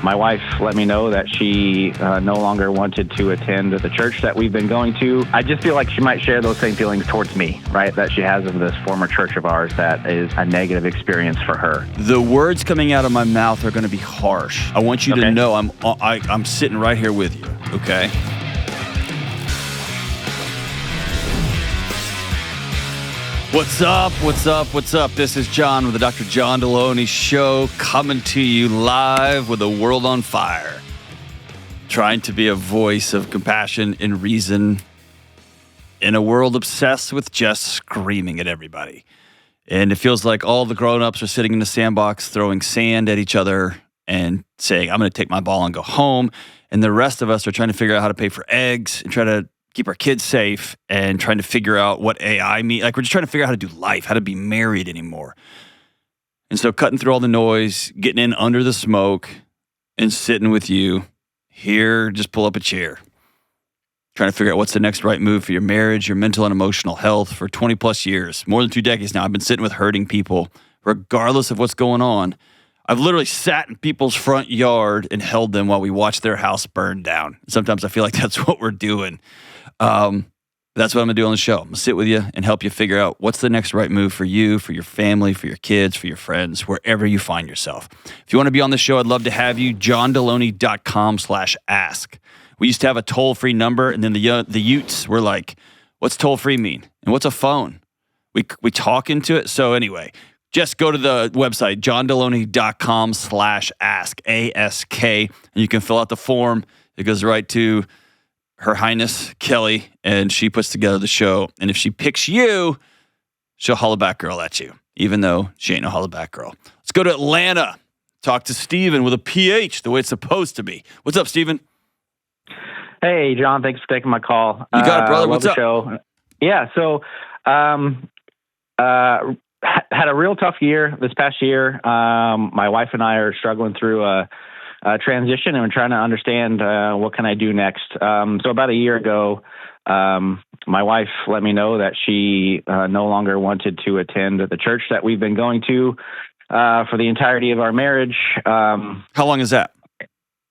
My wife let me know that she no longer wanted to attend the church that we've been going to. I just feel like she might share those same feelings towards me, right, that she has of this former church of ours that is a negative experience for her. The words coming out of my mouth are going to be harsh. I want you to know I'm sitting right here with you, okay? What's up? What's up? What's up? This is John with the Dr. John Delony Show, coming to you live with the world on fire. Trying to be a voice of compassion and reason in a world obsessed with just screaming at everybody. And it feels like all the grown-ups are sitting in the sandbox throwing sand at each other and saying, I'm going to take my ball and go home. And the rest of us are trying to figure out how to pay for eggs and try to keep our kids safe and trying to figure out what AI means. Like, we're just trying to figure out how to do life, how to be married anymore. And so cutting through all the noise, getting in under the smoke, and sitting with you here, just pull up a chair. Trying to figure out what's the next right move for your marriage, your mental and emotional health. For 20 plus years, more than 2 decades now, I've been sitting with hurting people, regardless of what's going on. I've literally sat in people's front yard and held them while we watched their house burn down. Sometimes I feel like that's what we're doing. That's what I'm going to do on the show. I'm going to sit with you and help you figure out what's the next right move for you, for your family, for your kids, for your friends, wherever you find yourself. If you want to be on the show, I'd love to have you. JohnDelony.com/ask. We used to have a toll-free number, and then the Utes were like, what's toll-free mean? And what's a phone? We talk into it. So anyway, just go to the website, JohnDelony.com/ask, A-S-K, and you can fill out the form. It goes right to Her Highness Kelly, and she puts together the show. And if she picks you, she'll holla back girl at you, even though she ain't no holla back girl. Let's go to Atlanta. Talk to Steven with a PH, the way it's supposed to be. What's up, Steven? Hey, John, thanks for taking my call. You got it, brother. What's up? Show. Yeah, so had a real tough year this past year. My wife and I are struggling through a transition, and we're trying to understand what can I do next. So about a year ago, my wife let me know that she no longer wanted to attend the church that we've been going to for the entirety of our marriage. How long is that?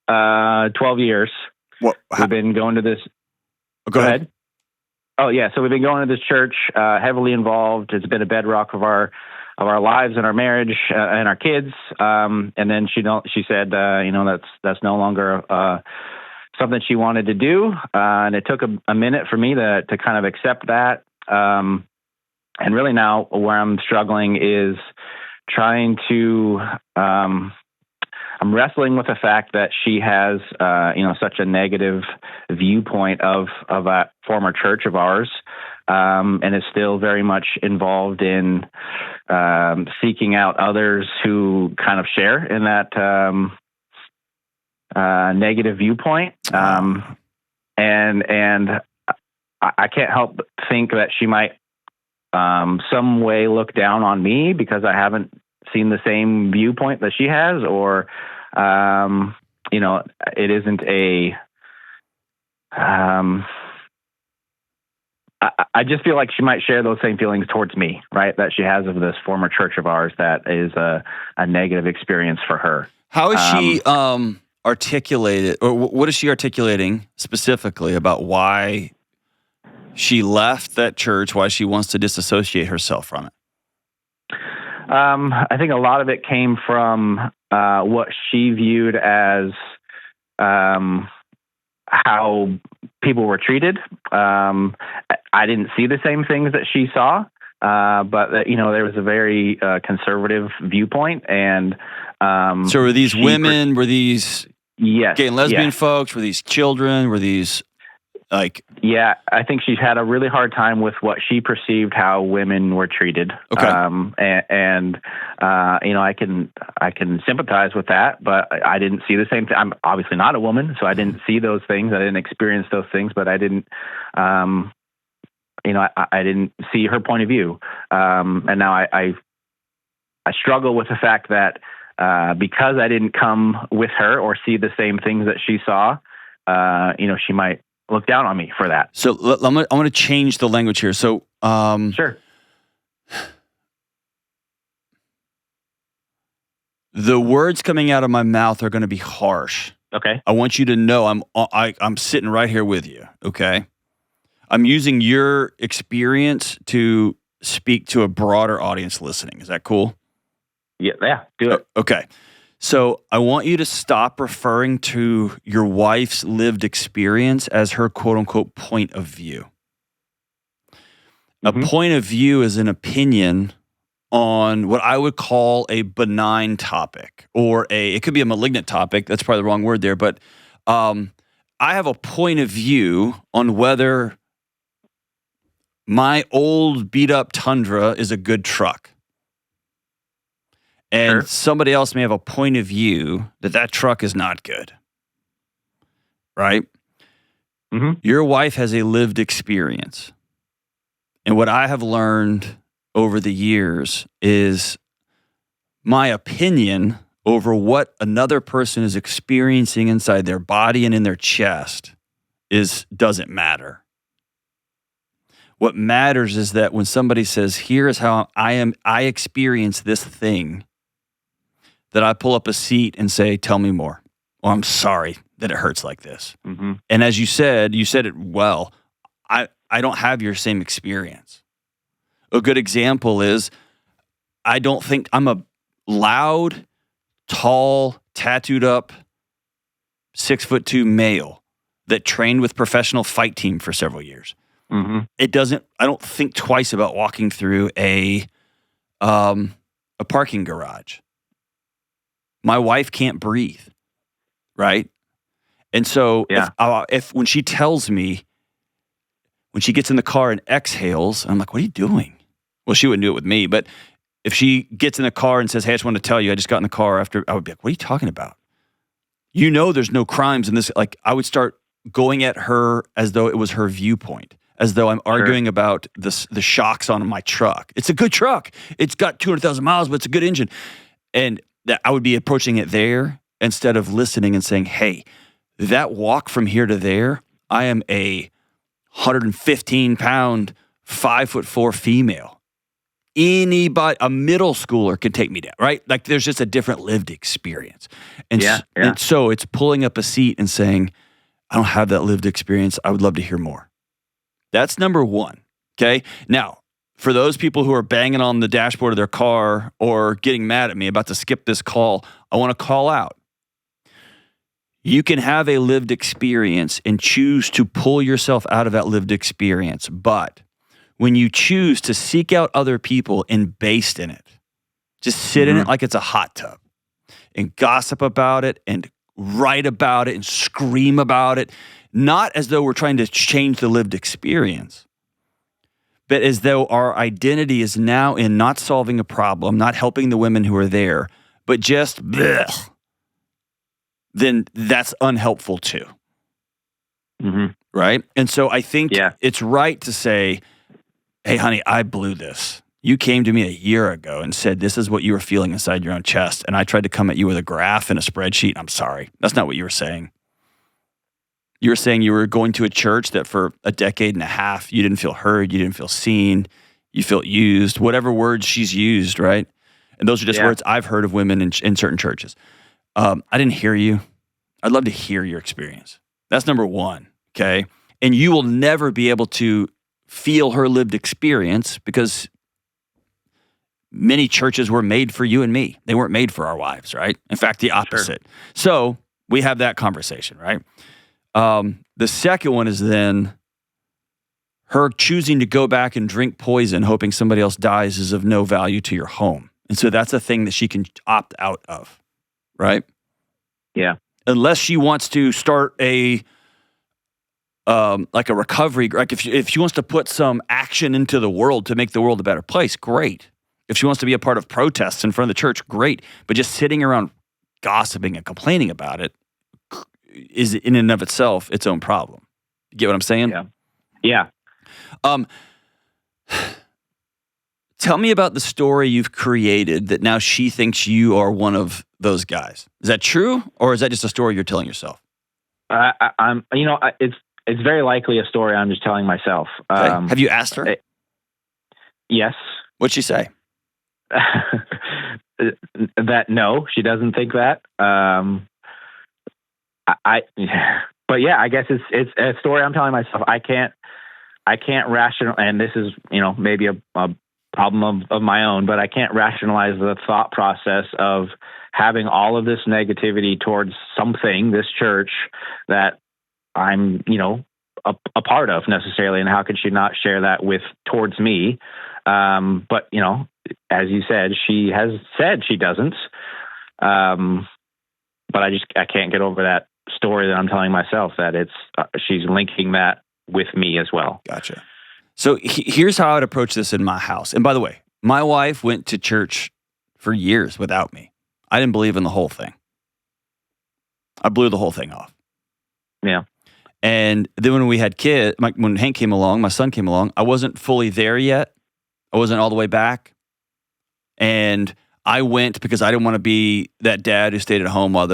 12 years. We've been going to this. Go ahead. Oh yeah, so we've been going to this church, heavily involved. It's been a bedrock of our lives and our marriage and our kids. And then she said, that's no longer something she wanted to do. And it took a minute for me to kind of accept that. And really now where I'm struggling is trying to, I'm wrestling with the fact that she has, such a negative viewpoint of that former church of ours, and is still very much involved in seeking out others who kind of share in that negative viewpoint. And I can't help but think that she might some way look down on me because I haven't seen the same viewpoint that she has, or it isn't a I just feel like she might share those same feelings towards me, right, that she has of this former church of ours that is a negative experience for her. How is she articulated, or what is she articulating specifically about why she left that church, why she wants to disassociate herself from it? I think a lot of it came from what she viewed as how people were treated. I didn't see the same things that she saw, but there was a very conservative viewpoint. And so were these women? Were these gay and lesbian yes. folks? Were these children? Were these Yeah, I think she's had a really hard time with what she perceived how women were treated. Okay. I can sympathize with that, but I didn't see the same thing. I'm obviously not a woman, so I didn't see those things. I didn't experience those things, but I didn't, I didn't see her point of view. And now I struggle with the fact that because I didn't come with her or see the same things that she saw, she might look down on me for that. So I'm going to change the language here. So sure. The words coming out of my mouth are going to be harsh. Okay. I want you to know I'm sitting right here with you, okay? I'm using your experience to speak to a broader audience listening. Is that cool? Yeah, do it. Okay. So I want you to stop referring to your wife's lived experience as her quote-unquote point of view. A point of view is an opinion on what I would call a benign topic, or it could be a malignant topic. That's probably the wrong word there, but I have a point of view on whether my old beat up Tundra is a good truck. And somebody else may have a point of view that truck is not good. Right? Your wife has a lived experience. And what I have learned over the years is my opinion over what another person is experiencing inside their body and in their chest doesn't matter. What matters is that when somebody says, here is how I experience this thing, that I pull up a seat and say, tell me more. Or I'm sorry that it hurts like this. And as you said it well, I don't have your same experience. A good example is, I don't think I'm a loud, tall, tattooed up, 6'2" male that trained with professional fight team for several years. I don't think twice about walking through a parking garage. My wife can't breathe, right? And so if when she tells me, when she gets in the car and exhales, I'm like, what are you doing? Well, she wouldn't do it with me, but if she gets in the car and says, hey, I just wanted to tell you, I just got in the car after, I would be like, what are you talking about? You know there's no crimes in this. Like, I would start going at her as though it was her viewpoint, as though I'm arguing about the shocks on my truck. It's a good truck. It's got 200,000 miles, but it's a good engine. And that I would be approaching it there instead of listening and saying, hey, that walk from here to there, I am a 115-pound, 5'4" female. Anybody, a middle schooler could take me down, right? Like, there's just a different lived experience. And so it's pulling up a seat and saying, I don't have that lived experience. I would love to hear more. That's number one, okay? Now, for those people who are banging on the dashboard of their car or getting mad at me about to skip this call, I want to call out. You can have a lived experience and choose to pull yourself out of that lived experience, but when you choose to seek out other people and baste in it, just sit in it like it's a hot tub and gossip about it and write about it and scream about it, not as though we're trying to change the lived experience, but as though our identity is now in not solving a problem, not helping the women who are there, but just bleh, then that's unhelpful too. Right? And so I think it's right to say, hey, honey, I blew this. You came to me a year ago and said, this is what you were feeling inside your own chest. And I tried to come at you with a graph and a spreadsheet. I'm sorry. That's not what you were saying. You were saying you were going to a church that for a decade and a half, you didn't feel heard, you didn't feel seen, you felt used, whatever words she's used, right? And those are just words I've heard of women in certain churches. I didn't hear you. I'd love to hear your experience. That's number one, okay? And you will never be able to feel her lived experience because many churches were made for you and me. They weren't made for our wives, right? In fact, the opposite. So we have that conversation, right? The second one is then her choosing to go back and drink poison, hoping somebody else dies, is of no value to your home. And so that's a thing that she can opt out of, right? Yeah. Unless she wants to start like a recovery, like if she wants to put some action into the world to make the world a better place, great. If she wants to be a part of protests in front of the church, great. But just sitting around gossiping and complaining about it is in and of itself its own problem. You get what I'm saying? Yeah. Tell me about the story you've created that now she thinks you are one of those guys. Is that true, or is that just a story you're telling yourself? It's very likely a story I'm just telling myself. Okay. Have you asked her? Yes. What'd she say? that no, she doesn't think that. But yeah, I guess it's a story I'm telling myself. I can't rational, and this is, maybe a problem of my own, but I can't rationalize the thought process of having all of this negativity towards something, this church that I'm, a part of necessarily. And how could she not share that towards me? But as you said, she has said she doesn't. But I can't get over that story that I'm telling myself, that she's linking that with me as well. Gotcha. So here's how I'd approach this in my house. And by the way, my wife went to church for years without me. I didn't believe in the whole thing. I blew the whole thing off. Yeah. And then when we had kids, when Hank came along, my son came along, I wasn't fully there yet. I wasn't all the way back. And I went because I didn't want to be that dad who stayed at home while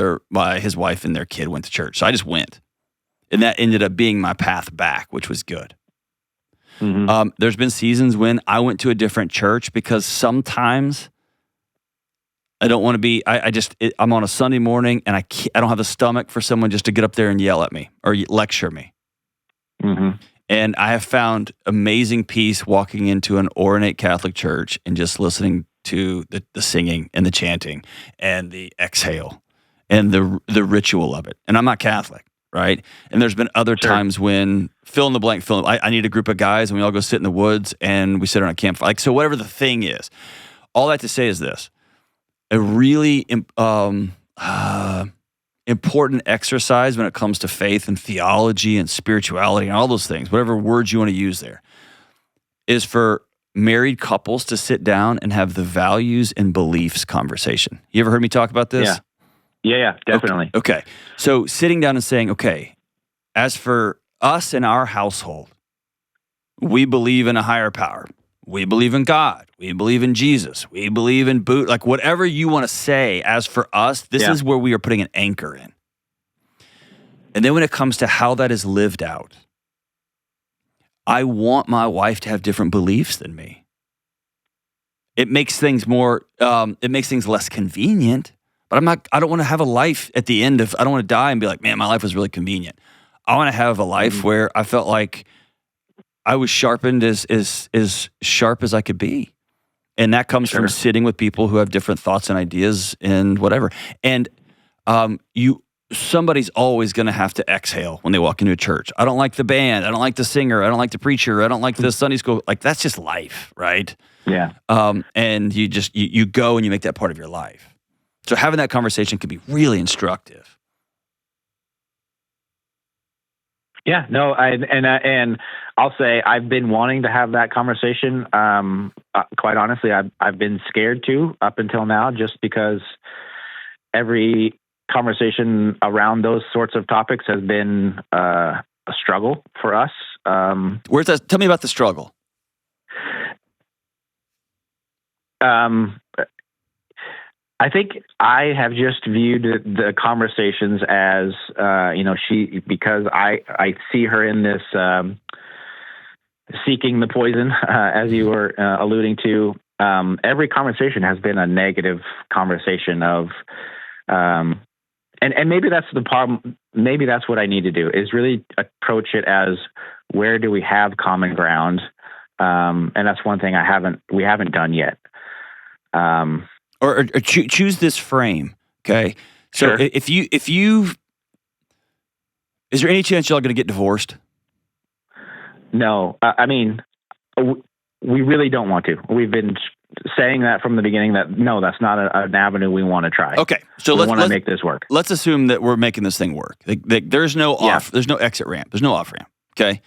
his wife and their kid went to church. So I just went. And that ended up being my path back, which was good. Mm-hmm. There's been seasons when I went to a different church because sometimes I don't want to be, I'm on a Sunday morning and I don't have the stomach for someone just to get up there and yell at me or lecture me. Mm-hmm. And I have found amazing peace walking into an ornate Catholic church and just listening to the singing and the chanting and the exhale and the ritual of it. And I'm not Catholic, right? And there's been other times when fill in the blank, I need a group of guys and we all go sit in the woods and we sit on a campfire. So whatever the thing is, all that to say is this: a really important exercise when it comes to faith and theology and spirituality and all those things, whatever words you want to use there, is for married couples to sit down and have the values and beliefs conversation. You ever heard me talk about this? Yeah, definitely. Okay. So sitting down and saying, okay, as for us in our household, we believe in a higher power. We believe in God. We believe in Jesus. We believe in like whatever you want to say. As for us, this is where we are putting an anchor in. And then when it comes to how that is lived out, I want my wife to have different beliefs than me. It makes things less convenient, but I don't want to have a life at the end I don't want to die and be like, man, my life was really convenient. I want to have a life where I felt like I was sharpened as sharp as I could be. And that comes from sitting with people who have different thoughts and ideas and whatever. And somebody's always going to have to exhale when they walk into a church. I don't like the band. I don't like the singer. I don't like the preacher. I don't like the Sunday school. Like, that's just life, right? Yeah. And you go and you make that part of your life. So having that conversation could be really instructive. Yeah, no, and I'll say I've been wanting to have that conversation. Quite honestly, I've been scared to up until now, just because every conversation around those sorts of topics has been a struggle for us. Where's that? Tell me about the struggle. I think I have just viewed the conversations as, because I see her in this seeking the poison, as you were alluding to. Every conversation has been a negative conversation of, and maybe that's the problem. Maybe that's what I need to do, is really approach it as, where do we have common ground? And that's one thing we haven't done yet. Or choose this frame, okay? So if you, is there any chance y'all going to get divorced? No, I mean, we really don't want to. We've been saying that from the beginning, that no, that's not an avenue we want to try. Okay, so let's make this work. Let's assume that we're making this thing work. There's no there's no exit ramp. There's no off ramp. Okay.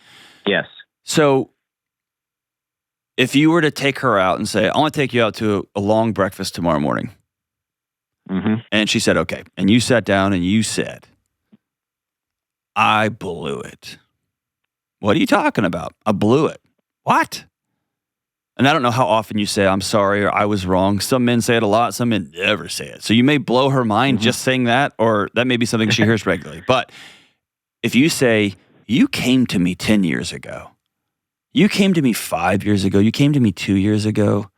Yes. So if you were to take her out and say, I want to take you out to a long breakfast tomorrow morning. Mm-hmm. And she said, okay. And you sat down and you said, I blew it. What are you talking about? I blew it. What? And I don't know how often you say, I'm sorry, or I was wrong. Some men say it a lot. Some men never say it. So you may blow her mind just saying that, or that may be something she hears regularly. But if you say, you came to me 10 years ago, you came to me 5 years ago, you came to me 2 years ago,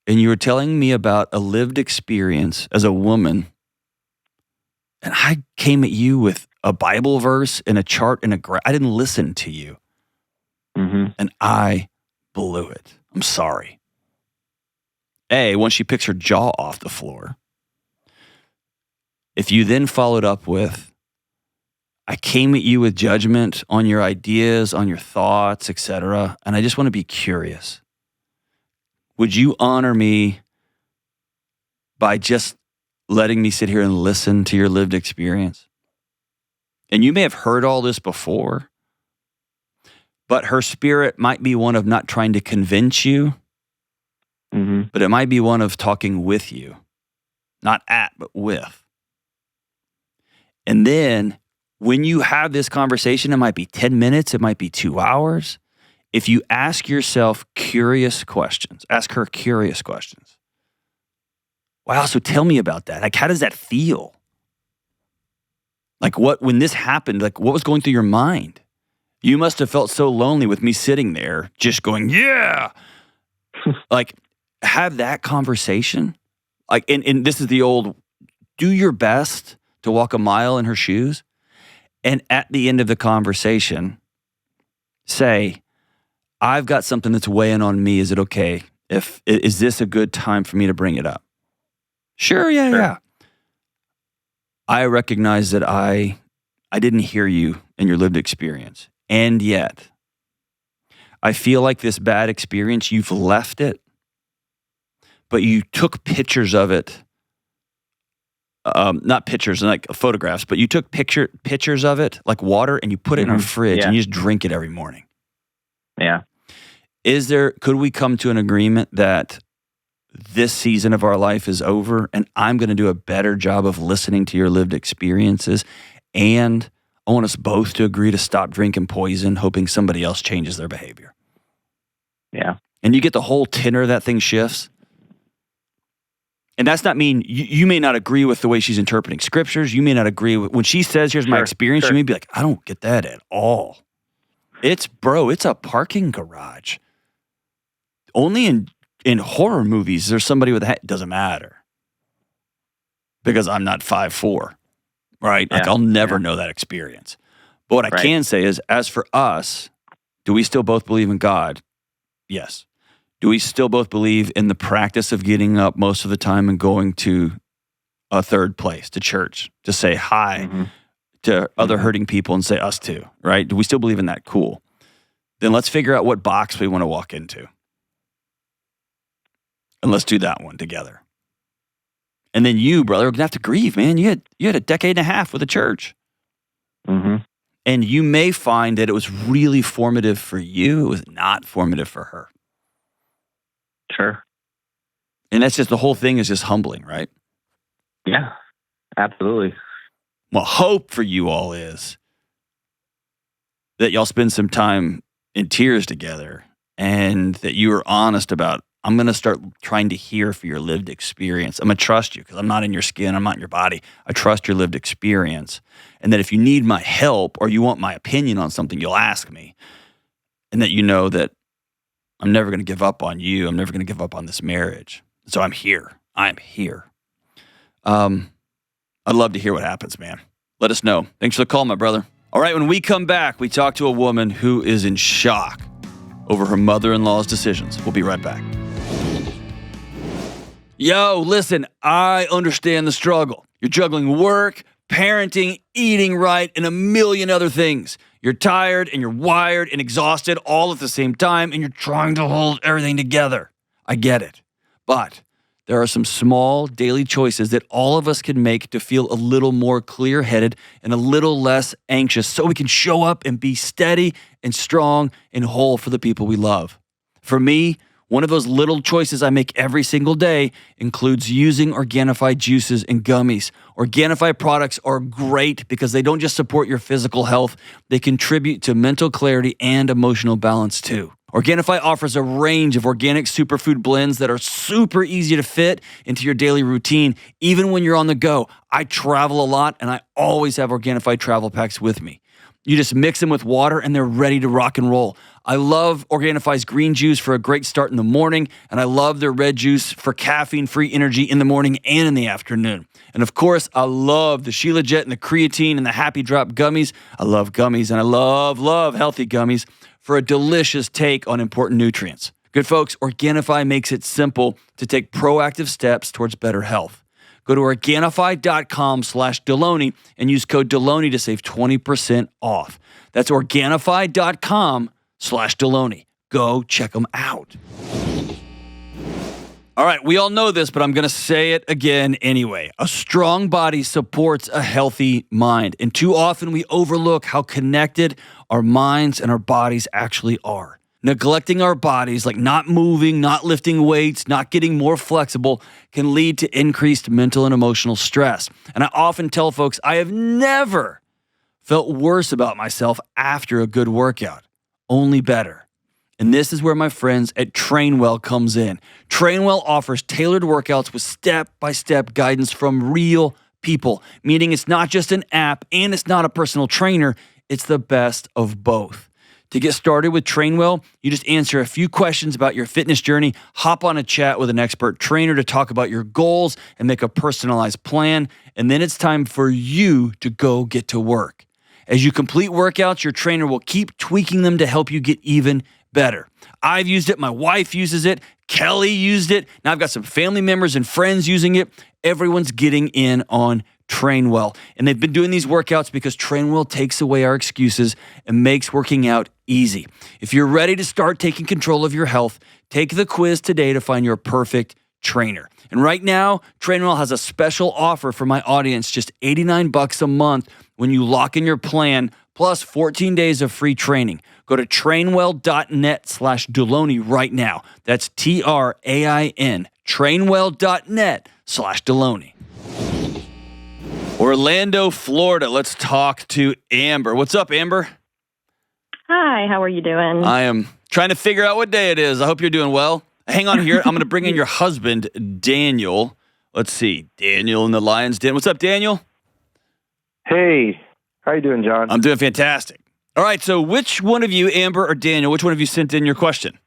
and you were telling me about a lived experience as a woman, and I came at you with a Bible verse and a chart and I didn't listen to you. Mm-hmm. And I blew it. I'm sorry. Once she picks her jaw off the floor, if you then followed up with, I came at you with judgment on your ideas, on your thoughts, etc., and I just want to be curious. Would you honor me by just letting me sit here and listen to your lived experience? And you may have heard all this before, but her spirit might be one of not trying to convince you, but it might be one of talking with you. Not at, but with. And then when you have this conversation, it might be 10 minutes, it might be 2 hours. If you ask yourself curious questions, ask her curious questions. Wow, so tell me about that. Like, how does that feel? Like, when this happened, like, what was going through your mind? You must have felt so lonely with me sitting there just going, yeah. Like, have that conversation. Like, and this is the old, do your best to walk a mile in her shoes. And at the end of the conversation, say, I've got something that's weighing on me. Is it okay? Is this a good time for me to bring it up? Sure, yeah. I recognize that I didn't hear you in your lived experience. And yet, I feel like this bad experience, you've left it, but you took pictures of it. Not pictures, like photographs, but you took pictures of it, like water, and you put it in our fridge, and you just drink it every morning. Yeah. Could we come to an agreement that this season of our life is over, and I'm going to do a better job of listening to your lived experiences, and I want us both to agree to stop drinking poison, hoping somebody else changes their behavior? Yeah. And you get the whole tenor of that thing shifts. And that's not mean you may not agree with the way she's interpreting scriptures. You may not agree with when she says, here's my experience. You may be like, I don't get that at all. It's a parking garage. Only in horror movies, there's somebody with a hat. It doesn't matter. Because I'm not 5'4", right? Like, I'll never know that experience. But what I can say is, as for us, do we still both believe in God? Yes. Do we still both believe in the practice of getting up most of the time and going to a third place, to church, to say hi to other hurting people and say us too, right? Do we still believe in that? Cool. Then let's figure out what box we want to walk into. And let's do that one together. And then you, brother, are going to have to grieve, man. You had a decade and a half with the church. And you may find that it was really formative for you. It was not formative for her. Sure. And that's just, the whole thing is just humbling, right? Yeah, absolutely. Well, hope for you all is that y'all spend some time in tears together and that you are honest about, I'm going to start trying to hear for your lived experience. I'm going to trust you because I'm not in your skin. I'm not in your body. I trust your lived experience. And that if you need my help or you want my opinion on something, you'll ask me. And that you know that I'm never going to give up on you. I'm never going to give up on this marriage. So I'm here. I'm here. I'd love to hear what happens, man. Let us know. Thanks for the call, my brother. All right, when we come back, we talk to a woman who is in shock over her mother-in-law's decisions. We'll be right back. Yo, listen, I understand the struggle. You're juggling work, parenting, eating right, and a million other things. You're tired and you're wired and exhausted all at the same time, and you're trying to hold everything together. I get it. But there are some small daily choices that all of us can make to feel a little more clear-headed and a little less anxious so we can show up and be steady and strong and whole for the people we love. For me, one of those little choices I make every single day includes using Organifi juices and gummies. Organifi products are great because they don't just support your physical health, they contribute to mental clarity and emotional balance too. Organifi offers a range of organic superfood blends that are super easy to fit into your daily routine, even when you're on the go. I travel a lot and I always have Organifi travel packs with me. You just mix them with water and they're ready to rock and roll. I love Organifi's green juice for a great start in the morning, and I love their red juice for caffeine-free energy in the morning and in the afternoon. And of course, I love the Shilajit and the creatine and the Happy Drop gummies. I love gummies, and I love healthy gummies for a delicious take on important nutrients. Good folks, Organifi makes it simple to take proactive steps towards better health. Go to Organifi.com/Delony and use code Delony to save 20% off. That's Organifi.com/Delony. Go check them out. All right, we all know this, but I'm going to say it again anyway. A strong body supports a healthy mind, and too often we overlook how connected our minds and our bodies actually are. Neglecting our bodies, like not moving, not lifting weights, not getting more flexible, can lead to increased mental and emotional stress. And I often tell folks I have never felt worse about myself after a good workout, only better. And this is where my friends at Trainwell comes in. Trainwell offers tailored workouts with step-by-step guidance from real people, meaning it's not just an app and it's not a personal trainer, it's the best of both. To get started with Trainwell, you just answer a few questions about your fitness journey, hop on a chat with an expert trainer to talk about your goals and make a personalized plan, and then it's time for you to go get to work. As you complete workouts, your trainer will keep tweaking them to help you get even better. I've used it. My wife uses it. Kelly used it. Now I've got some family members and friends using it. Everyone's getting in on Trainwell. And they've been doing these workouts because Trainwell takes away our excuses and makes working out easy. If you're ready to start taking control of your health, take the quiz today to find your perfect trainer. And right now, Trainwell has a special offer for my audience, just $89 a month when you lock in your plan, plus 14 days of free training. Go to trainwell.net/Delony right now. That's TRAIN, trainwell.net/Delony. Orlando, Florida. Let's talk to Amber. What's up, Amber? Hi, how are you doing? I am trying to figure out what day it is. I hope you're doing well. Hang on here. I'm going to bring in your husband, Daniel. Let's see. Daniel in the Lion's Den. What's up, Daniel? Hey, how you doing, John? I'm doing fantastic. All right, so which one of you, Amber or Daniel, which one of you sent in your question?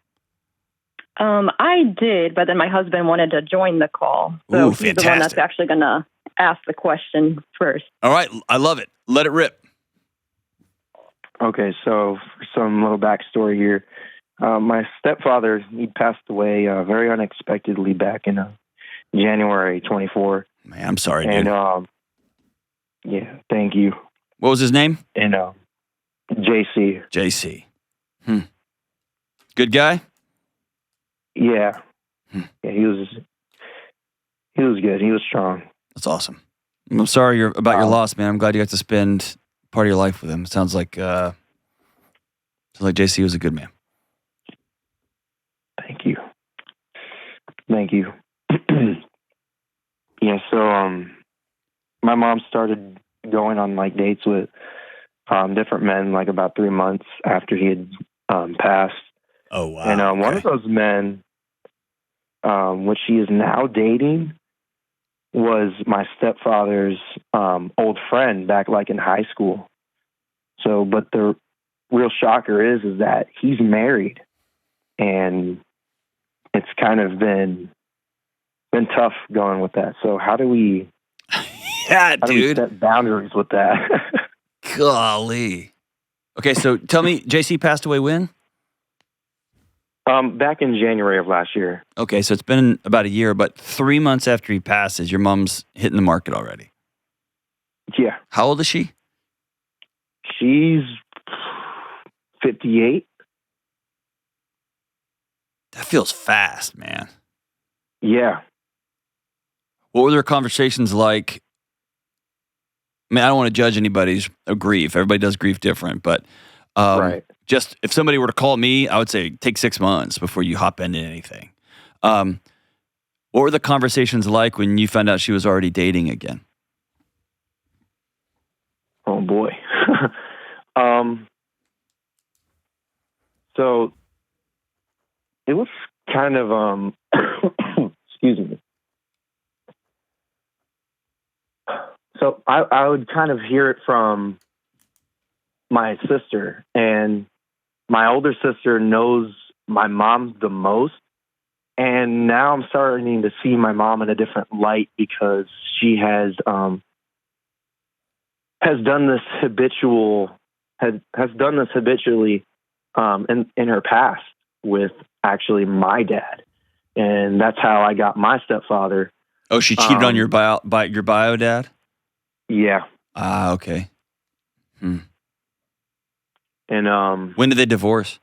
I did, but then my husband wanted to join the call. So Ooh, he's fantastic. the one that's actually going to ask the question first. All right, I love it. Let it rip. Okay, so for some little backstory here. My stepfather, he passed away very unexpectedly back in January 24. Man, I'm sorry, and, dude. Yeah, thank you. What was his name? And JC. JC. Good guy? Yeah. Yeah, he was good. He was strong. That's awesome. I'm sorry about your loss, man. I'm glad you got to spend part of your life with him. It sounds like JC was a good man. Thank you. Yeah, so my mom started going on like dates with different men like about 3 months after he had passed. Oh, wow. And one of those men, which she is now dating, was my stepfather's old friend back like in high school. So, but the real shocker is that he's married, and it's kind of been tough going with that. So how do we set boundaries with that? Golly. Okay, so tell me, JC passed away when? Back in January of last year. Okay, so it's been about a year, but 3 months after he passes, your mom's hitting the market already. Yeah. How old is she? She's 58. That feels fast, man. Yeah. What were their conversations like? I mean, I don't want to judge anybody's grief. Everybody does grief different, but right. Just if somebody were to call me, I would say take 6 months before you hop into anything. What were the conversations like when you found out she was already dating again? Oh boy. So it was kind of excuse me. So I would kind of hear it from my sister, and my older sister knows my mom the most. And now I'm starting to see my mom in a different light because she has done this habitually in her past with actually my dad. And that's how I got my stepfather. Oh, she cheated on your bio dad? Yeah. Ah, okay. And when did they divorce?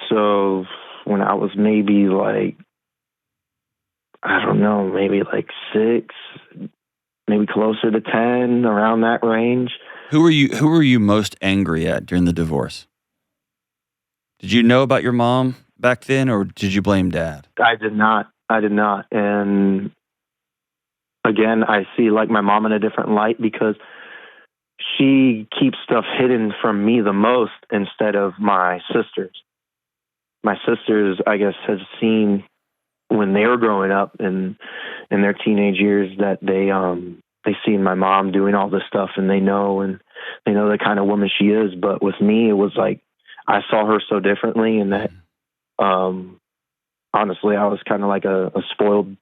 So when I was maybe like, I don't know, maybe like 6, maybe closer to 10, around that range. Who were you most angry at during the divorce? Did you know about your mom back then, or did you blame dad? I did not. And again, I see like my mom in a different light because she keeps stuff hidden from me the most instead of my sisters. My sisters, I guess, has seen when they were growing up and in their teenage years that they seen my mom doing all this stuff, and they know the kind of woman she is. But with me, it was like I saw her so differently, and that honestly, I was kind of like a spoiled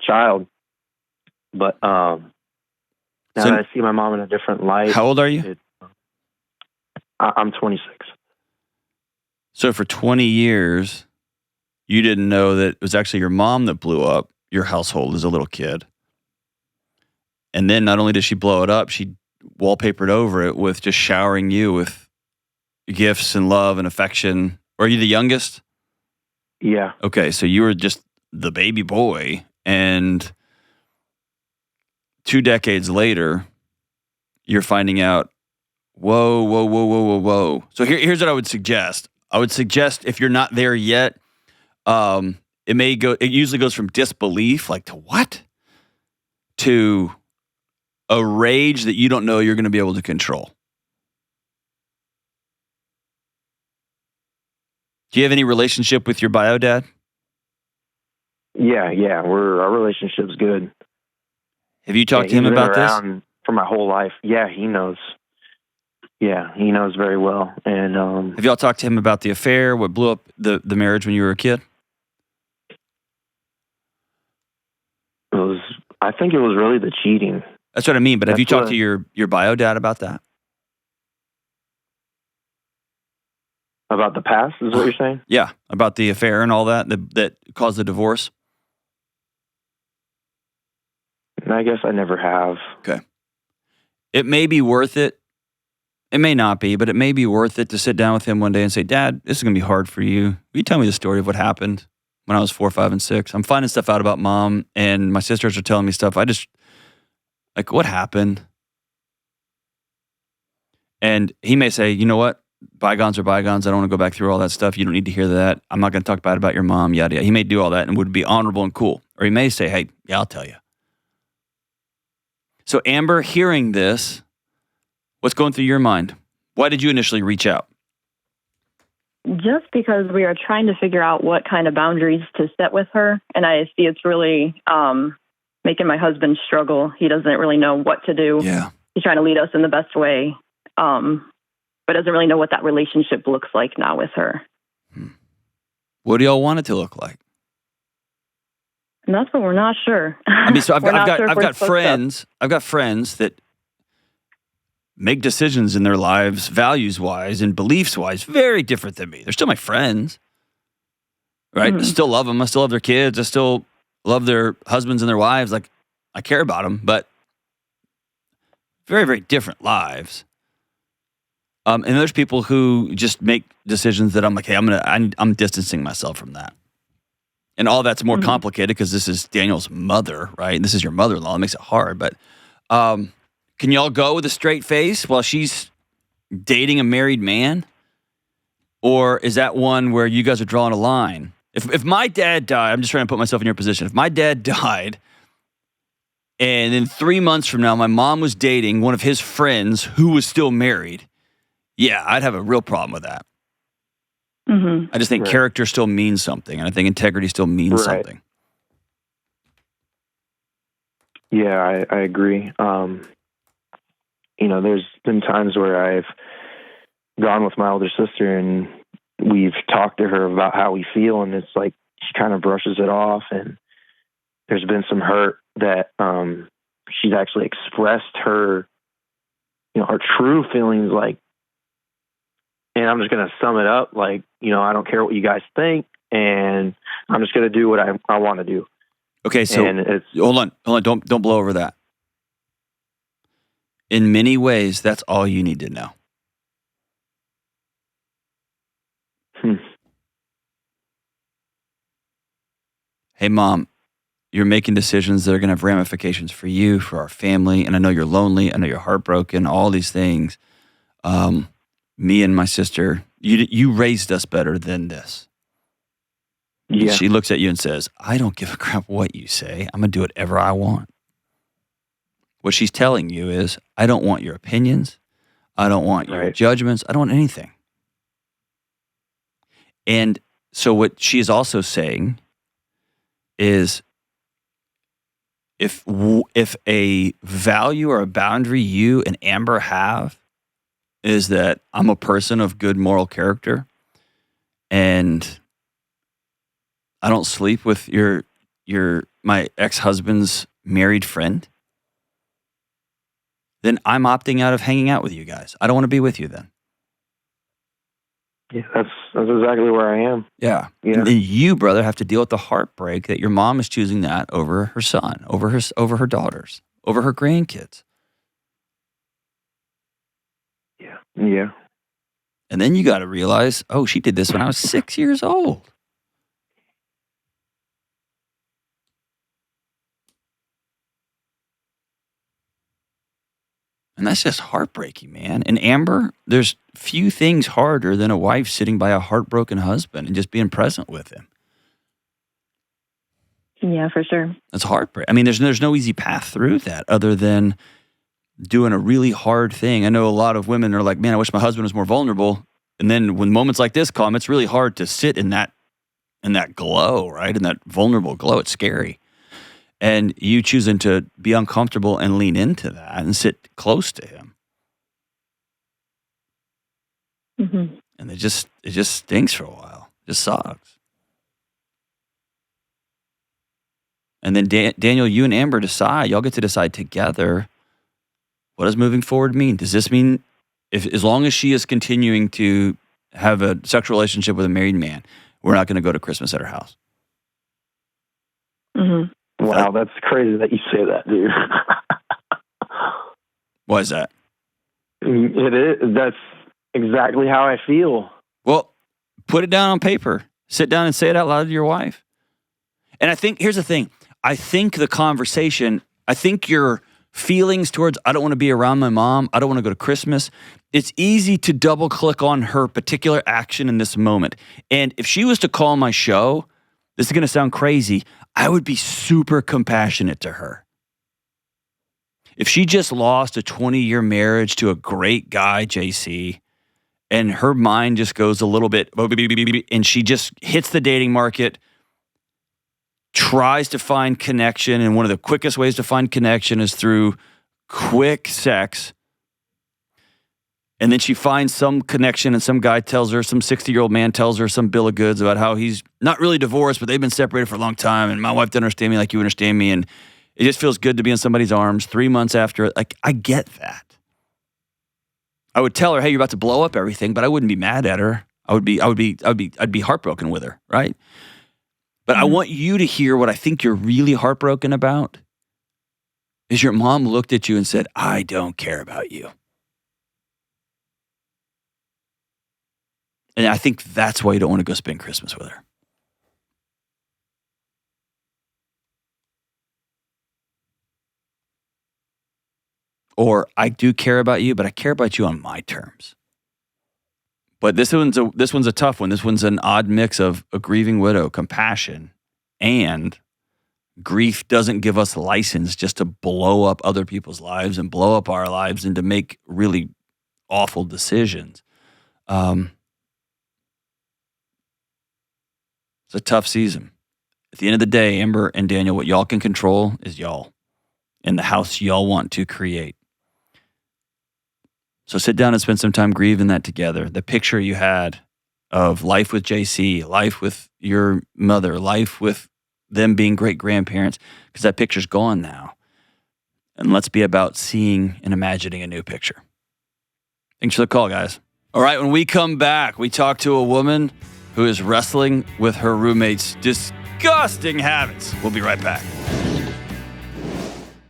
child. But now that I see my mom in a different light. How old are you? I'm 26. So for 20 years, you didn't know that it was actually your mom that blew up your household as a little kid. And then not only did she blow it up, she wallpapered over it with just showering you with gifts and love and affection. Are you the youngest? Yeah. Okay, so you were just the baby boy, and 2 decades later, you're finding out, whoa. So here's what I would suggest. I would suggest if you're not there yet, it usually goes from disbelief, like to what? To a rage that you don't know you're going to be able to control. Do you have any relationship with your bio dad? Yeah. Our relationship's good. Have you talked to him about this? For my whole life. Yeah, he knows. Yeah, he knows very well. And have y'all talked to him about the affair, what blew up the marriage when you were a kid? I think it was really the cheating. That's what I mean, but have you talked to your bio dad about that? About the past, is what you're saying? Yeah, about the affair and all that caused the divorce? I guess I never have. Okay. It may be worth it. It may not be, but it may be worth it to sit down with him one day and say, Dad, this is going to be hard for you. Will you tell me the story of what happened when I was 4, 5, and 6? I'm finding stuff out about Mom, and my sisters are telling me stuff. What happened? And he may say, you know what? Bygones are bygones. I don't want to go back through all that stuff. You don't need to hear that. I'm not going to talk bad about your mom, yada, yada. He may do all that and would be honorable and cool. Or he may say, hey, yeah, I'll tell you. So Amber, hearing this, what's going through your mind? Why did you initially reach out? Just because we are trying to figure out what kind of boundaries to set with her. And I see it's really making my husband struggle. He doesn't really know what to do. Yeah. He's trying to lead us in the best way, but doesn't really know what that relationship looks like now with her. What do y'all want it to look like? And that's what we're not sure. I mean, so I've got friends. I've got friends that make decisions in their lives, values-wise and beliefs-wise, very different than me. They're still my friends, right? Mm-hmm. I still love them. I still love their kids. I still love their husbands and their wives. Like, I care about them, but very, very different lives. And there's people who just make decisions that I'm like, hey, I'm distancing myself from that. And all that's more complicated because this is Daniel's mother, right? This is your mother-in-law. It makes it hard. But can y'all go with a straight face while she's dating a married man? Or is that one where you guys are drawing a line? If my dad died, I'm just trying to put myself in your position. If my dad died, and then 3 months from now, my mom was dating one of his friends who was still married, yeah, I'd have a real problem with that. Mm-hmm. I just think character still means something, and I think integrity still means something. Yeah, I agree. there's been times where I've gone with my older sister and we've talked to her about how we feel, and it's like she kind of brushes it off. And there's been some hurt that she's actually expressed her, her true feelings, like, and I'm just going to sum it up, like, I don't care what you guys think, and I'm just going to do what I want to do. Okay, so hold on, don't blow over that. In many ways, that's all you need to know. Hey, Mom, you're making decisions that are going to have ramifications for you, for our family, and I know you're lonely, I know you're heartbroken, all these things. Me and my sister, you raised us better than this. Yeah. And she looks at you and says, I don't give a crap what you say. I'm going to do whatever I want. What she's telling you is, I don't want your opinions. I don't want your judgments. I don't want anything. And so what she is also saying is, if a value or a boundary you and Amber have is that I'm a person of good moral character and I don't sleep with my ex-husband's married friend, then I'm opting out of hanging out with you guys. I don't want to be with you then. Yeah, that's exactly where I am. Yeah. And then you, brother, have to deal with the heartbreak that your mom is choosing that over her son, over her daughters, over her grandkids. Yeah. Yeah. And then you got to realize, oh, she did this when I was 6 years old. And that's just heartbreaking, man. And Amber, there's few things harder than a wife sitting by a heartbroken husband and just being present with him. Yeah, for sure. That's heartbreak. I mean, there's no easy path through that other than doing a really hard thing. I know a lot of women are like, man, I wish my husband was more vulnerable. And then when moments like this come, it's really hard to sit in that glow, right? In that vulnerable glow. It's scary. And you choosing to be uncomfortable and lean into that and sit close to him. Mm-hmm. And it just stinks for a while. It just sucks. And then Daniel, you and Amber decide. Y'all get to decide together. What does moving forward mean? Does this mean as long as she is continuing to have a sexual relationship with a married man, we're not going to go to Christmas at her house? Mm-hmm. Wow, that's crazy that you say that, dude. Why is that? It is. That's exactly how I feel. Well, put it down on paper. Sit down and say it out loud to your wife. And I think, here's the thing. I think your feelings towards, I don't want to be around my mom, I don't want to go to Christmas, it's easy to double click on her particular action in this moment. And if she was to call my show, this is going to sound crazy, I would be super compassionate to her. If she just lost a 20-year marriage to a great guy, JC, and her mind just goes a little bit, and she just hits the dating market, tries to find connection, and one of the quickest ways to find connection is through quick sex, and then she finds some connection and some guy tells her, some 60-year-old man tells her some bill of goods about how he's not really divorced, but they've been separated for a long time, and my wife doesn't understand me like you understand me, and it just feels good to be in somebody's arms 3 months after. Like, I get that. I would tell her, hey, you're about to blow up everything, but I wouldn't be mad at her. I'd be heartbroken with her, right? But I want you to hear what I think you're really heartbroken about is your mom looked at you and said, I don't care about you. And I think that's why you don't want to go spend Christmas with her. Or I do care about you, but I care about you on my terms. But this one's a tough one. This one's an odd mix of a grieving widow, compassion, and grief doesn't give us license just to blow up other people's lives and blow up our lives and to make really awful decisions. It's a tough season. At the end of the day, Amber and Daniel, what y'all can control is y'all and the house y'all want to create. So sit down and spend some time grieving that together. The picture you had of life with JC, life with your mother, life with them being great-grandparents, because that picture's gone now. And let's be about seeing and imagining a new picture. Thanks for the call, guys. All right, when we come back, we talk to a woman who is wrestling with her roommate's disgusting habits. We'll be right back.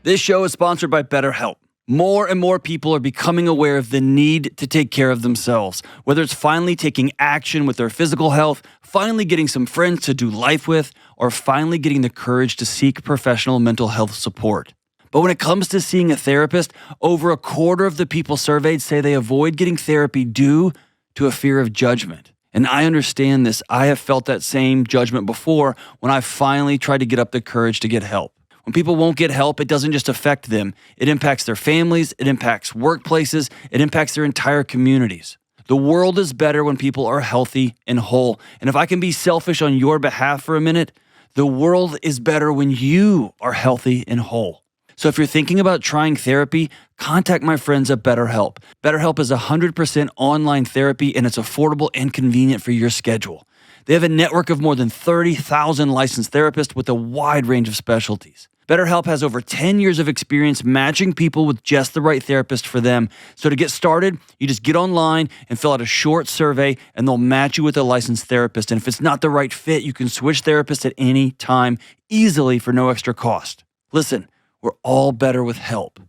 This show is sponsored by BetterHelp. More and more people are becoming aware of the need to take care of themselves, whether it's finally taking action with their physical health, finally getting some friends to do life with, or finally getting the courage to seek professional mental health support. But when it comes to seeing a therapist, over a quarter of the people surveyed say they avoid getting therapy due to a fear of judgment. And I understand this. I have felt that same judgment before when I finally tried to get up the courage to get help. When people won't get help, it doesn't just affect them. It impacts their families, it impacts workplaces, it impacts their entire communities. The world is better when people are healthy and whole. And if I can be selfish on your behalf for a minute, the world is better when you are healthy and whole. So if you're thinking about trying therapy, contact my friends at BetterHelp. BetterHelp is 100% online therapy, and it's affordable and convenient for your schedule. They have a network of more than 30,000 licensed therapists with a wide range of specialties. BetterHelp has over 10 years of experience matching people with just the right therapist for them. So to get started, you just get online and fill out a short survey, and they'll match you with a licensed therapist. And if it's not the right fit, you can switch therapists at any time, easily for no extra cost. Listen, we're all better with help.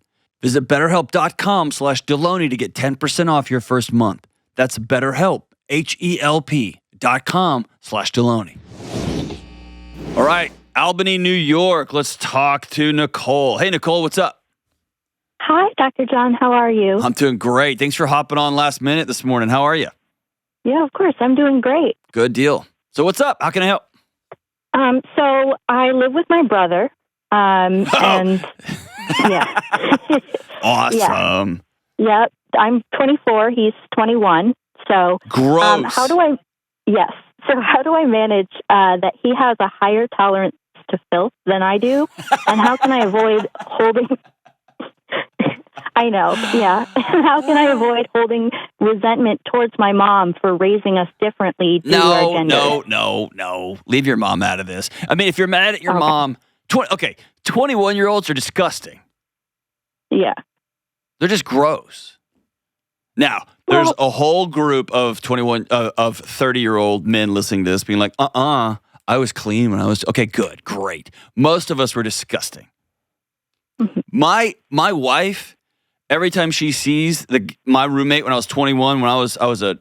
Visit BetterHelp.com/Delony to get 10% off your first month. That's BetterHelp, HELP.com/Delony. All right. Albany, New York. Let's talk to Nicole. Hey, Nicole, what's up? Hi, Dr. John. How are you? I'm doing great. Thanks for hopping on last minute this morning. How are you? Yeah, of course. I'm doing great. Good deal. So what's up? How can I help? So I live with my brother. And yeah. Awesome. Yeah, I'm 24. He's 21. So gross. So how do I manage that he has a higher tolerance to filth than I do? And how can I avoid holding... I know, yeah. How can I avoid holding resentment towards my mom for raising us differently due to our gender? No. Leave your mom out of this. I mean, if you're mad at your mom... 21-year-olds are disgusting. Yeah. They're just gross. Now, there's a whole group of 30-year-old men listening to this being like, I was clean when I was... Okay, good, great. Most of us were disgusting. Mm-hmm. My wife, every time she sees my roommate when I was 21, when I was a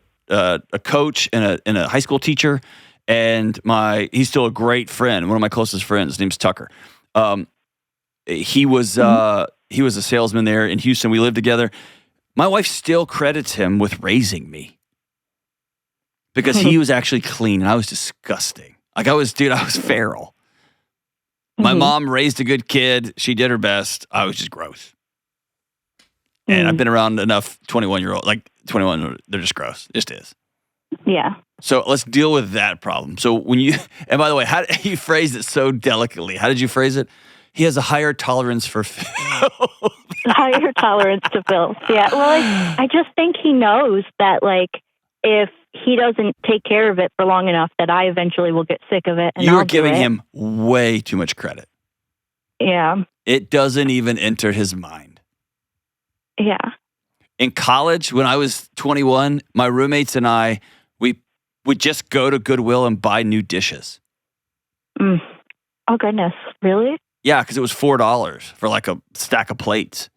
coach and a high school teacher, and he's still a great friend, one of my closest friends. His name's Tucker. He was a salesman there in Houston. We lived together. My wife still credits him with raising me because he was actually clean and I was disgusting. Like I was feral. My mom raised a good kid. She did her best. I was just gross. And I've been around enough 21-year-old, like 21, they're just gross. It just is. Yeah. So let's deal with that problem. So and by the way, how you phrased it so delicately. How did you phrase it? He has a higher tolerance for filth. Higher tolerance to filth. Yeah. Well, I just think he knows that, like, if he doesn't take care of it for long enough, that I eventually will get sick of it. And You're giving him way too much credit. Yeah. It doesn't even enter his mind. Yeah. In college, when I was 21, my roommates and I, we would just go to Goodwill and buy new dishes. Oh, goodness. Really? Yeah, because it was $4 for like a stack of plates.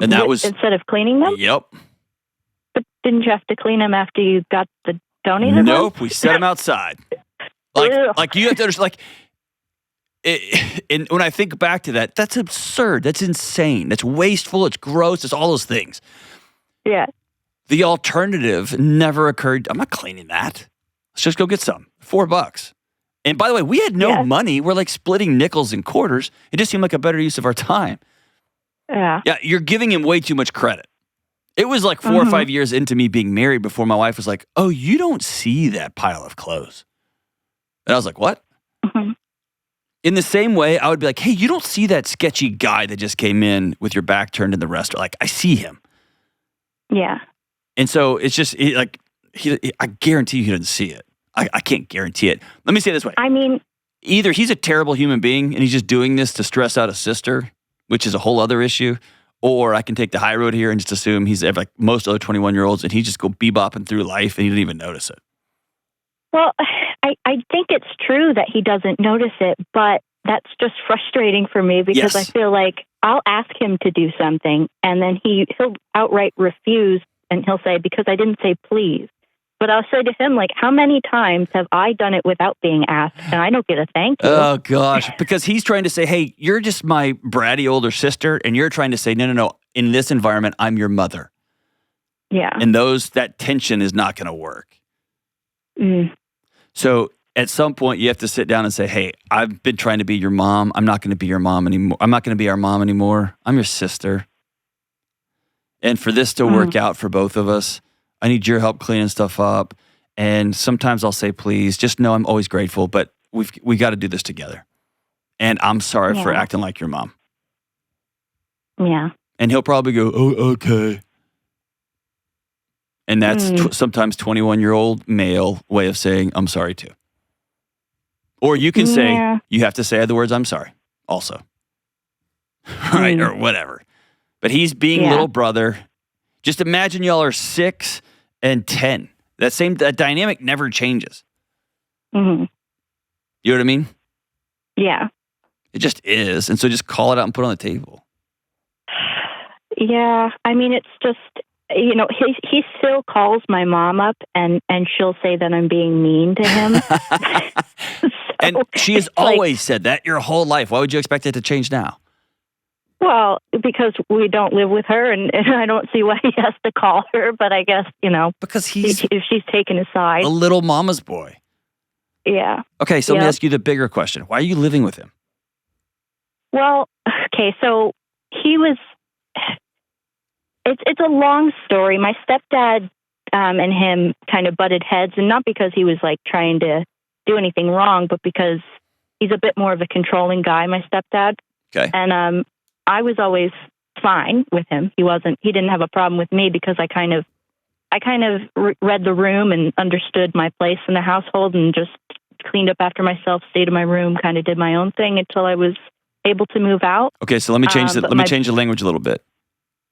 And that was... Instead of cleaning them? Yep. But didn't you have to clean them after you got the donated Nope, ones? we set them outside. Like you have to understand, and when I think back to that, that's absurd. That's insane. That's wasteful. It's gross. It's all those things. Yeah. The alternative never occurred. I'm not cleaning that. Let's just go get some. $4. And by the way, we had no money. We're like splitting nickels and quarters. It just seemed like a better use of our time. Yeah. Yeah, you're giving him way too much credit. It was like 4 or 5 years into me being married before my wife was like, oh, you don't see that pile of clothes. And I was like, what? Mm-hmm. In the same way, I would be like, hey, you don't see that sketchy guy that just came in with your back turned in the restaurant. Like, I see him. Yeah. And so it's just I guarantee you he doesn't see it. I can't guarantee it. Let me say it this way. I mean, Either he's a terrible human being and he's just doing this to stress out his sister, which is a whole other issue, or I can take the high road here and just assume he's like most other 21-year-olds and he just go bebopping through life and he didn't even notice it. well, I think it's true that he doesn't notice it, but that's just frustrating for me because Yes. I feel like I'll ask him to do something and then he'll outright refuse and he'll say, because I didn't say please. But I'll say to him, like, how many times have I done it without being asked and I don't get a thank you? Oh, gosh. Because he's trying to say, hey, you're just my bratty older sister, and you're trying to say, no. In this environment, I'm your mother. Yeah. And that tension is not going to work. Mm. So at some point, you have to sit down and say, hey, I've been trying to be your mom. I'm not going to be your mom anymore. I'm not going to be our mom anymore. I'm your sister. And for this to work out for both of us, I need your help cleaning stuff up. And sometimes I'll say, please, just know I'm always grateful, but we got to do this together. And I'm sorry for acting like your mom. Yeah. And he'll probably go, oh, okay. And that's sometimes 21-year-old male way of saying, I'm sorry too. Or you can say, you have to say the words, I'm sorry, also. Right? Or whatever. But he's being little brother. Just imagine y'all are 6 and 10. That dynamic never changes. Mm-hmm. You know what I mean? Yeah. It just is. And so just call it out and put it on the table. Yeah. I mean, it's just, he still calls my mom up and she'll say that I'm being mean to him. And she has always said that your whole life. Why would you expect it to change now? Well, because we don't live with her, and I don't see why he has to call her. But I guess because if she's taken his side, a little mama's boy. Yeah. Okay, so let me ask you the bigger question: why are you living with him? Well, okay, so he was. It's a long story. My stepdad and him kind of butted heads, and not because he was like trying to do anything wrong, but because he's a bit more of a controlling guy. My stepdad. Okay. And I was always fine with him. He didn't have a problem with me because I kind of read the room and understood my place in the household and just cleaned up after myself, stayed in my room, kind of did my own thing until I was able to move out. Okay, so let me change change the language a little bit.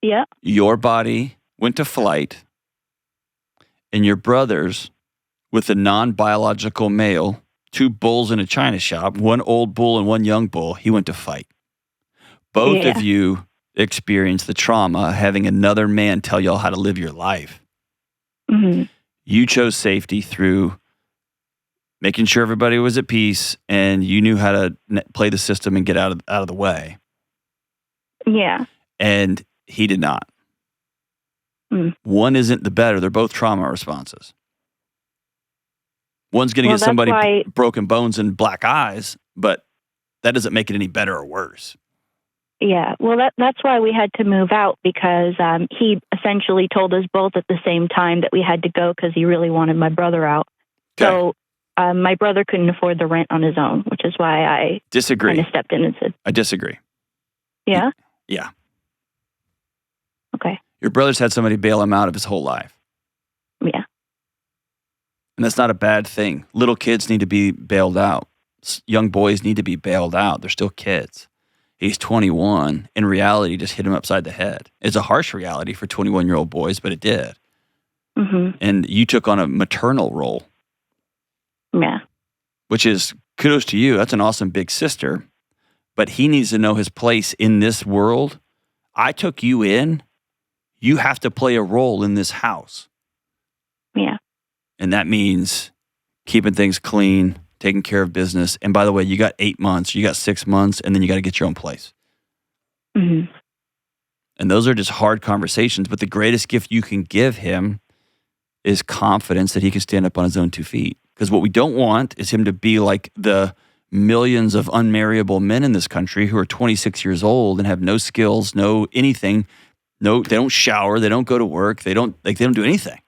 Yeah. Your body went to flight, and your brothers, with a non-biological male, 2 bulls in a china shop, 1 old bull and 1 young bull, he went to fight. Both of you experienced the trauma of having another man tell y'all how to live your life. Mm-hmm. You chose safety through making sure everybody was at peace, and you knew how to play the system and get out of the way. Yeah. And he did not. Mm. One isn't the better. They're both trauma responses. One's going to get somebody broken bones and black eyes, but that doesn't make it any better or worse. Yeah, well, that's why we had to move out, because he essentially told us both at the same time that we had to go because he really wanted my brother out. Okay. So my brother couldn't afford the rent on his own, which is why I disagree. Kind of stepped in and said, I disagree. Yeah? Yeah. Okay. Your brother's had somebody bail him out of his whole life. Yeah. And that's not a bad thing. Little kids need to be bailed out. Young boys need to be bailed out. They're still kids. He's 21. In reality, just hit him upside the head. It's a harsh reality for 21-year-old boys, but it did. Mm-hmm. And you took on a maternal role. Yeah. Which is, kudos to you. That's an awesome big sister. But he needs to know his place in this world. I took you in. You have to play a role in this house. Yeah. And that means keeping things clean, taking care of business. And by the way, you got 8 months, you got 6 months, and then you got to get your own place. Mm-hmm. And those are just hard conversations. But the greatest gift you can give him is confidence that he can stand up on his own 2 feet. Because what we don't want is him to be like the millions of unmarriable men in this country who are 26 years old and have no skills, no anything. No, they don't shower, they don't go to work, they don't do anything.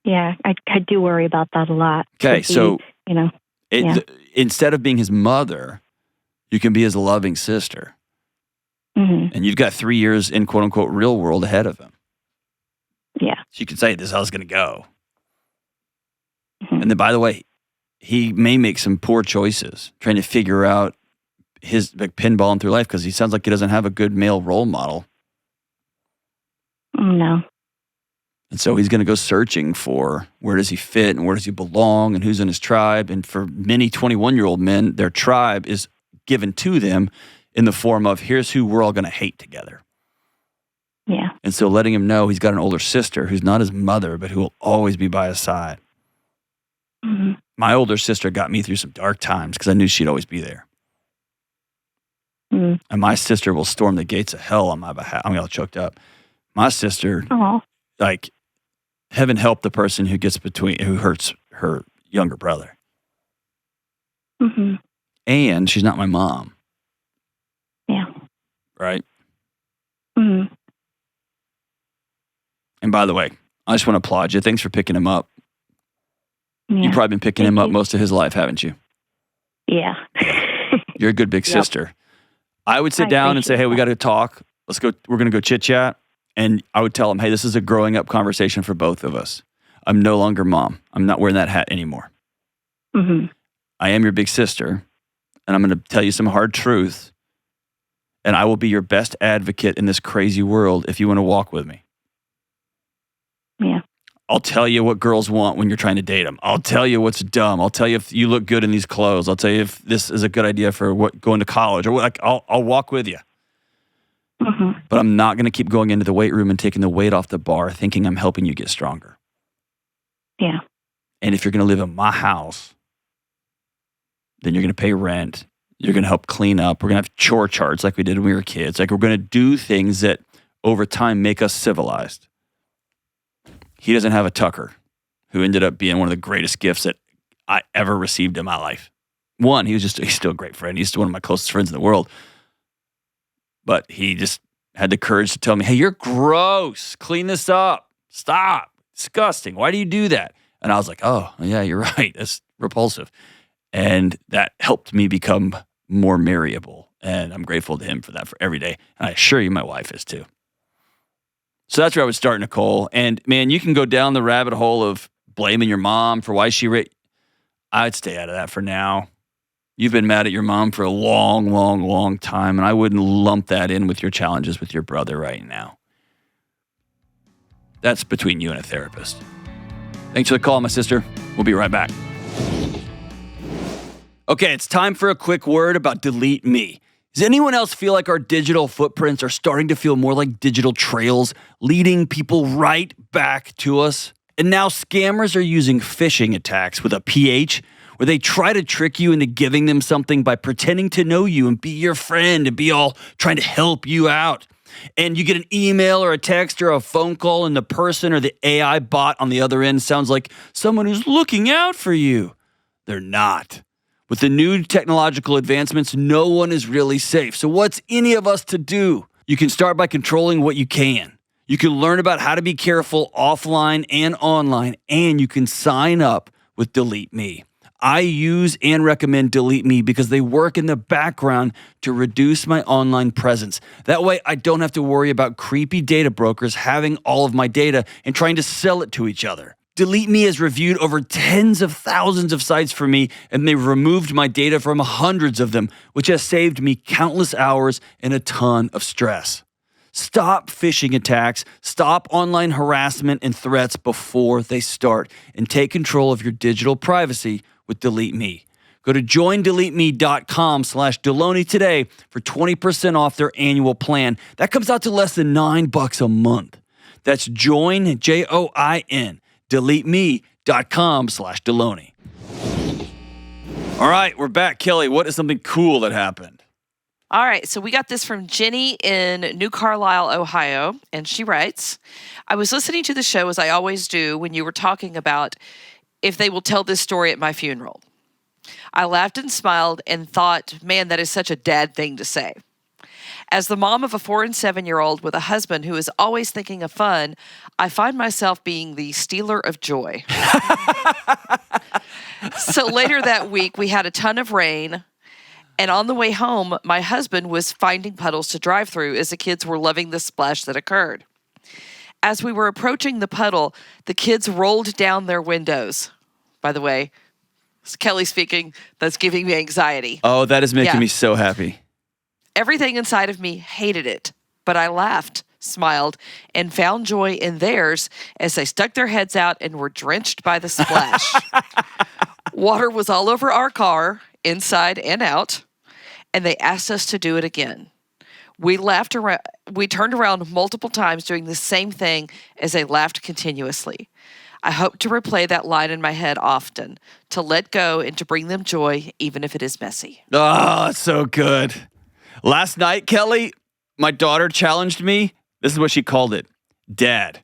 Yeah, I do worry about that a lot. Okay, so Yeah. Instead of being his mother, you can be his loving sister. Mm-hmm. And you've got 3 years in quote unquote real world ahead of him. So you can say, this is how it's going to go. And then, by the way, he may make some poor choices trying to figure out his pinballing through life because he sounds like he doesn't have a good male role model. No. And so he's going to go searching for where does he fit and where does he belong and who's in his tribe. And for many 21-year-old men, their tribe is given to them in the form of, here's who we're all going to hate together. Yeah. And so letting him know he's got an older sister who's not his mother, but who will always be by his side. Mm-hmm. My older sister got me through some dark times because I knew she'd always be there. Mm-hmm. And my sister will storm the gates of hell on my behalf. I'm all choked up. My sister, like, heaven help the person who hurts her younger brother. Mm-hmm. And she's not my mom. Yeah. Right? Mm-hmm. And by the way, I just want to applaud you. Thanks for picking him up. Yeah. You've probably been picking him up most of his life, haven't you? Yeah. You're a good big sister. I would sit down and say, hey, we got to talk. Let's go. We're going to go chit chat. And I would tell him, hey, this is a growing up conversation for both of us. I'm no longer mom. I'm not wearing that hat anymore. Mm-hmm. I am your big sister. And I'm going to tell you some hard truth. And I will be your best advocate in this crazy world if you want to walk with me. Yeah. I'll tell you what girls want when you're trying to date them. I'll tell you what's dumb. I'll tell you if you look good in these clothes. I'll tell you if this is a good idea for going to college. Or I'll walk with you. Mm-hmm. But I'm not going to keep going into the weight room and taking the weight off the bar thinking I'm helping you get stronger. Yeah. And if you're going to live in my house, then you're going to pay rent. You're going to help clean up. We're going to have chore charts like we did when we were kids. Like, we're going to do things that over time make us civilized. He doesn't have a Tucker, who ended up being one of the greatest gifts that I ever received in my life. One, he's still a great friend. He's still one of my closest friends in the world. But he just had the courage to tell me, hey, you're gross. Clean this up. Stop. Disgusting. Why do you do that? And I was like, oh, yeah, you're right. That's repulsive. And that helped me become more marriable. And I'm grateful to him for that for every day. And I assure you my wife is too. So that's where I would start, Nicole. And man, you can go down the rabbit hole of blaming your mom for why she I'd stay out of that for now. You've been mad at your mom for a long, long, long time, and I wouldn't lump that in with your challenges with your brother right now. That's between you and a therapist. Thanks for the call, my sister. We'll be right back. Okay, it's time for a quick word about Delete Me. Does anyone else feel like our digital footprints are starting to feel more like digital trails, leading people right back to us? And now scammers are using phishing attacks with a PH, where they try to trick you into giving them something by pretending to know you and be your friend and be all trying to help you out. And you get an email or a text or a phone call, and the person or the AI bot on the other end sounds like someone who's looking out for you. They're not. With the new technological advancements, no one is really safe. So what's any of us to do? You can start by controlling what you can. You can learn about how to be careful offline and online, and you can sign up with Delete Me. I use and recommend Delete Me because they work in the background to reduce my online presence. That way, I don't have to worry about creepy data brokers having all of my data and trying to sell it to each other. Delete Me has reviewed over tens of thousands of sites for me, and they've removed my data from hundreds of them, which has saved me countless hours and a ton of stress. Stop phishing attacks, stop online harassment and threats before they start, and take control of your digital privacy with Delete Me. Go to joindeleteme.com/Delony today for 20% off their annual plan. That comes out to less than $9 a month. That's join, JOIN, deleteme.com/Delony. All right, we're back. Kelly, what is something cool that happened? All right, so we got this from Jenny in New Carlisle, Ohio, and she writes, I was listening to the show, as I always do, when you were talking about if they will tell this story at my funeral. I laughed and smiled and thought, man, that is such a dad thing to say. As the mom of a 4- and 7-year-old with a husband who is always thinking of fun, I find myself being the stealer of joy. So later that week, we had a ton of rain, and on the way home, my husband was finding puddles to drive through as the kids were loving the splash that occurred. As we were approaching the puddle, the kids rolled down their windows. By the way, it's Kelly speaking. That's giving me anxiety. Oh, that is making me so happy. Everything inside of me hated it, but I laughed, smiled, and found joy in theirs as they stuck their heads out and were drenched by the splash. Water was all over our car, inside and out, and they asked us to do it again. We turned around multiple times doing the same thing as they laughed continuously. I hope to replay that line in my head often, to let go and to bring them joy, even if it is messy. Oh, it's so good. Last night, Kelly, my daughter challenged me. This is what she called it. Dad,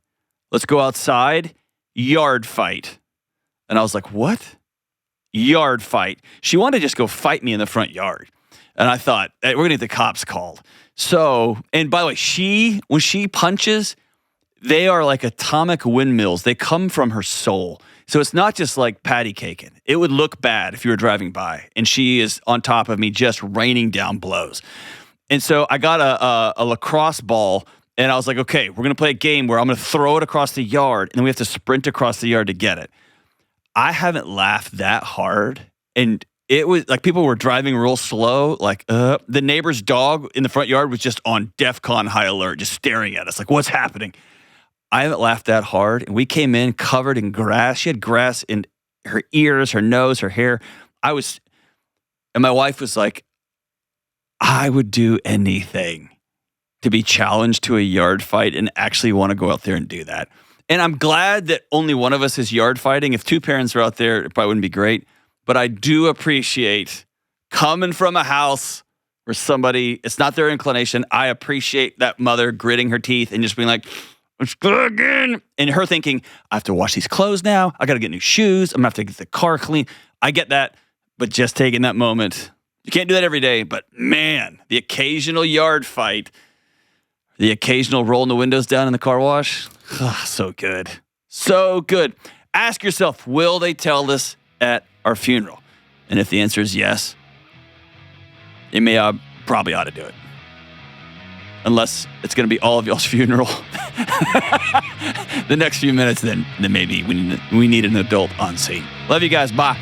let's go outside, yard fight. And I was like, what? Yard fight. She wanted to just go fight me in the front yard. And I thought, hey, we're going to get the cops called. So, and by the way, when she punches, they are like atomic windmills. They come from her soul. So it's not just like patty caking. It would look bad if you were driving by. And she is on top of me just raining down blows. And so I got a lacrosse ball, and I was like, okay, we're going to play a game where I'm going to throw it across the yard, and then we have to sprint across the yard to get it. I haven't laughed that hard. And it was like people were driving real slow. Like the neighbor's dog in the front yard was just on DEFCON high alert, just staring at us like, what's happening? I haven't laughed that hard. And we came in covered in grass. She had grass in her ears, her nose, her hair. And my wife was like, I would do anything to be challenged to a yard fight and actually want to go out there and do that. And I'm glad that only one of us is yard fighting. If two parents are out there, it probably wouldn't be great. But I do appreciate coming from a house where it's not their inclination. I appreciate that mother gritting her teeth and just being like, let's go again. And her thinking, I have to wash these clothes now. I got to get new shoes. I'm going to have to get the car clean. I get that. But just taking that moment, you can't do that every day. But man, the occasional yard fight, the occasional rolling the windows down in the car wash. So good. So good. Ask yourself, will they tell this at our funeral? And if the answer is yes, they may probably ought to do it. Unless it's going to be all of y'all's funeral. The next few minutes, then maybe we need an adult on scene. Love you guys. Bye.